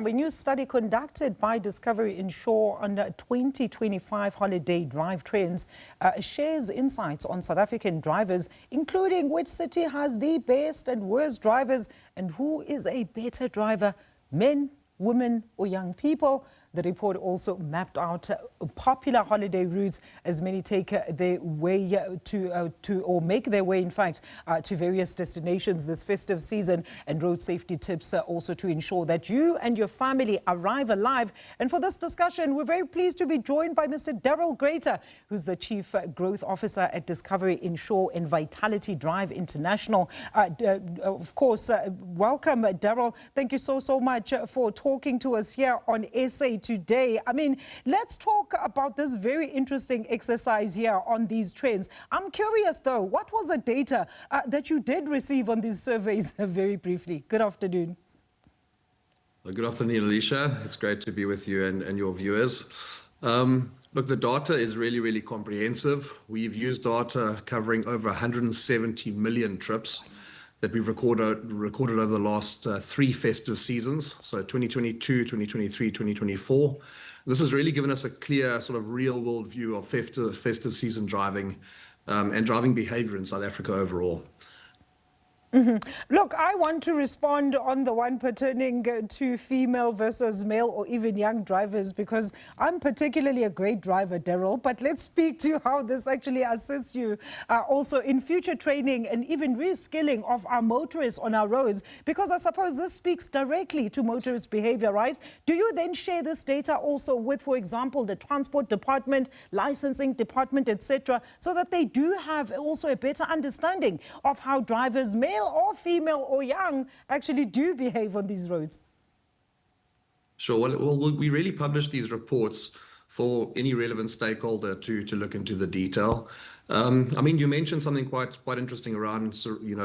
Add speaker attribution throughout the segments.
Speaker 1: A new study conducted by Discovery Insure on 2025 holiday drive trends shares insights on South African drivers, including which city has the best and worst drivers and who is a better driver, men, women or young people. The report also mapped out popular holiday routes as many take their way or make their way, in fact, to various destinations this festive season, and road safety tips also to ensure that you and your family arrive alive. And for this discussion, we're very pleased to be joined by Mr. Darryl Grater, who's the Chief Growth Officer at Discovery Insure and Vitality Drive International. Of course, welcome, Darryl. Thank you so much for talking to us here on SA Today. I mean, let's talk about this very interesting exercise here on these trends. I'm curious, though, what was the data that you did receive on these surveys very briefly? Good afternoon.
Speaker 2: Well, good afternoon, Alicia. It's great to be with you and your viewers. Look, the data is really comprehensive. We've used data covering over 170 million trips that we've recorded over the last three festive seasons, so 2022, 2023, 2024. This has really given us a clear sort of real-world view of festive season driving and driving behavior in South Africa overall.
Speaker 1: Look, I want to respond on the one pertaining to female versus male or even young drivers, because I'm particularly a great driver, Darryl, but let's speak to how this actually assists you also in future training and even reskilling of our motorists on our roads, because I suppose this speaks directly to motorist behavior, right? Do you then share this data also with, for example, the transport department, licensing department, etc., so that they do have also a better understanding of how drivers, male or female or young, actually do behave on these roads?
Speaker 2: Sure. Well, we really publish these reports for any relevant stakeholder to look into the detail. I mean, you mentioned something quite interesting around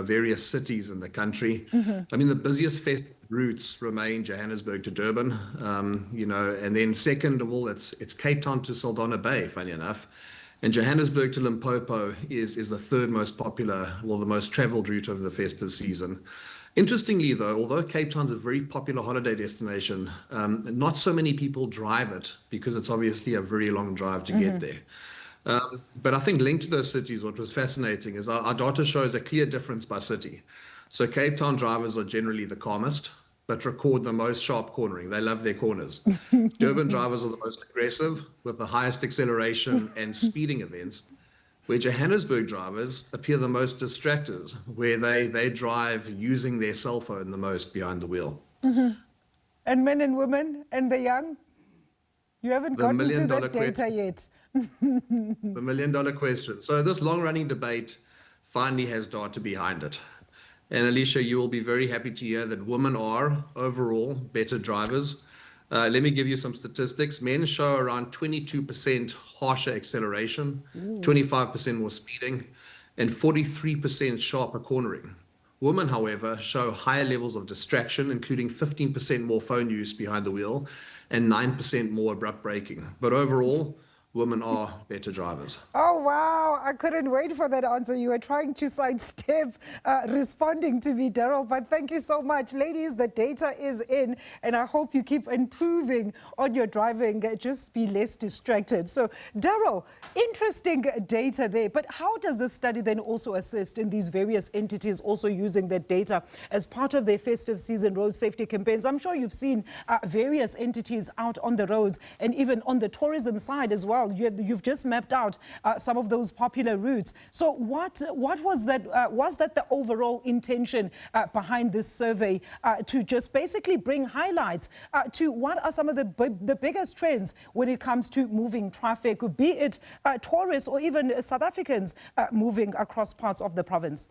Speaker 2: various cities in the country. I mean, the busiest routes remain Johannesburg to Durban, and then second of all, it's Cape Town to Saldanha Bay, funny enough. And Johannesburg to Limpopo is the third most popular, well, the most traveled route over the festive season. Interestingly, though, although Cape Town's a very popular holiday destination, not so many people drive it because it's obviously a very long drive to get there. But I think linked to those cities, what was fascinating is our data shows a clear difference by city. So Cape Town drivers are generally the calmest, but record the most sharp cornering. They love their corners. Durban drivers are the most aggressive with the highest acceleration and speeding events, where Johannesburg drivers appear the most distracted, where they drive using their cell phone the most behind the wheel.
Speaker 1: And men and women and the young? You haven't gotten to that data yet.
Speaker 2: The million-dollar question. So this long-running debate finally has data behind it. And Alicia, you will be very happy to hear that women are overall better drivers. Let me give you some statistics. Men show around 22% harsher acceleration, 25% more speeding, and 43% sharper cornering. Women, however, show higher levels of distraction, including 15% more phone use behind the wheel and 9% more abrupt braking. But overall, women are better drivers.
Speaker 1: Oh, wow. I couldn't wait for that answer. You were trying to sidestep responding to me, Darryl, but thank you so much. Ladies, the data is in, and I hope you keep improving on your driving. Just be less distracted. So, Darryl, interesting data there, but how does this study then also assist in these various entities also using that data as part of their festive season road safety campaigns? I'm sure you've seen various entities out on the roads and even on the tourism side as well. You've just mapped out some of those popular routes. So what was that? Was that the overall intention behind this survey, to just basically bring highlights to what are some of the biggest trends when it comes to moving traffic, be it tourists or even South Africans moving across parts of the province?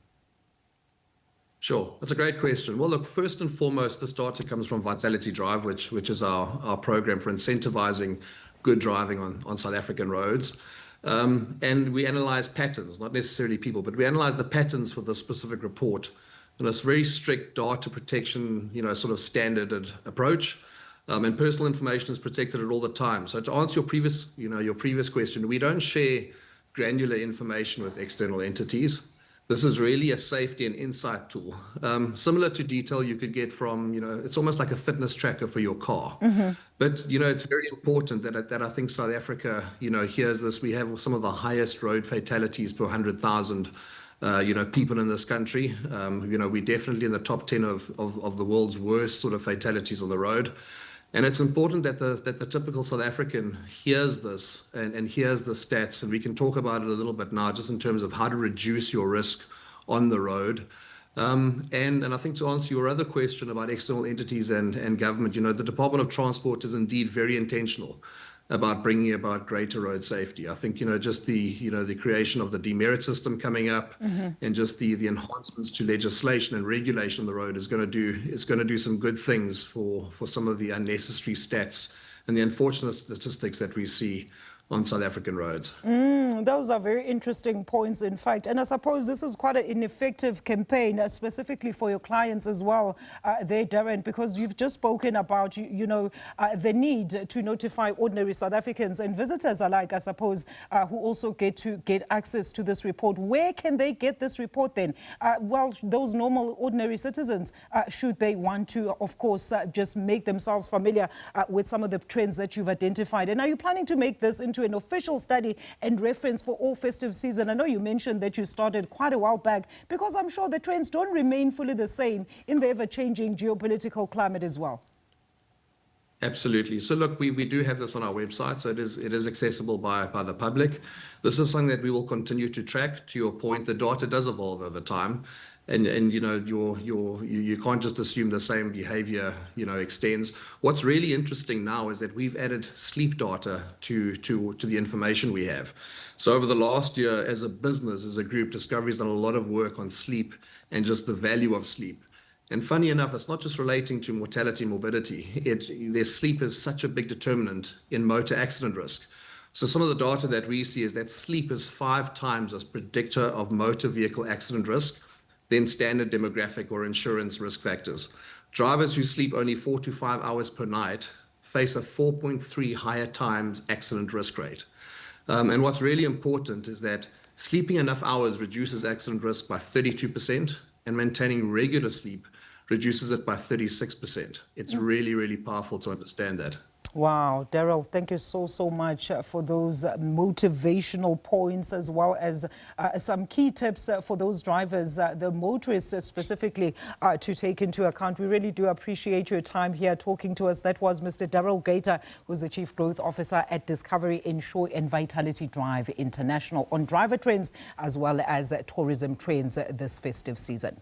Speaker 2: Sure, that's a great question. Well, look, first and foremost, this data comes from Vitality Drive, which is our program for incentivizing good driving on South African roads. And we analyze patterns, not necessarily people, but we analyze the patterns for this specific report. And it's very strict data protection, sort of standard approach. And personal information is protected at all the time. So to answer your previous question, we don't share granular information with external entities. This is really a safety and insight tool. Similar to detail you could get from, it's almost like a fitness tracker for your car. But, it's very important that I think South Africa, hears this. We have some of the highest road fatalities per 100,000, people in this country. We're definitely in the top 10 of the world's worst sort of fatalities on the road. And it's important that the typical South African hears this and hears the stats, and we can talk about it a little bit now, just in terms of how to reduce your risk on the road. And I think to answer your other question about external entities and government, the Department of Transport is indeed very intentional about bringing about greater road safety. I think, just the creation of the demerit system coming up, and just the enhancements to legislation and regulation on the road is going to do some good things for some of the unnecessary stats and the unfortunate statistics that we see on South African roads.
Speaker 1: Those are very interesting points, in fact. And I suppose this is quite an effective campaign, specifically for your clients as well, there, Darren, because you've just spoken about, the need to notify ordinary South Africans and visitors alike, I suppose, who also get access to this report. Where can they get this report then? Well, those normal, ordinary citizens, should they want to, of course, just make themselves familiar with some of the trends that you've identified. And are you planning to make this into an official study and reference for all festive season? I know you mentioned that you started quite a while back, because I'm sure the trends don't remain fully the same in the ever-changing geopolitical climate as well.
Speaker 2: Absolutely. So look, we do have this on our website, so it is accessible by the public. This is something that we will continue to track. To your point, the data does evolve over time, and you can't just assume the same behavior extends. What's really interesting now is that we've added sleep data to the information we have. So over the last year, as a business, as a group, Discovery's done a lot of work on sleep and just the value of sleep. And funny enough, it's not just relating to mortality and morbidity. Their sleep is such a big determinant in motor accident risk. So some of the data that we see is that sleep is 5 times a predictor of motor vehicle accident risk than standard demographic or insurance risk factors. Drivers who sleep only 4 to 5 hours per night face a 4.3 higher times accident risk rate. And what's really important is that sleeping enough hours reduces accident risk by 32%, and maintaining regular sleep reduces it by 36%. It's really, really powerful to understand that.
Speaker 1: Wow, Darryl, thank you so much for those motivational points, as well as some key tips for those drivers, the motorists specifically, to take into account. We really do appreciate your time here talking to us. That was Mr. Darryl Grater, who's the Chief Growth Officer at Discovery Insure and Vitality Drive International, on driver trends as well as tourism trends this festive season.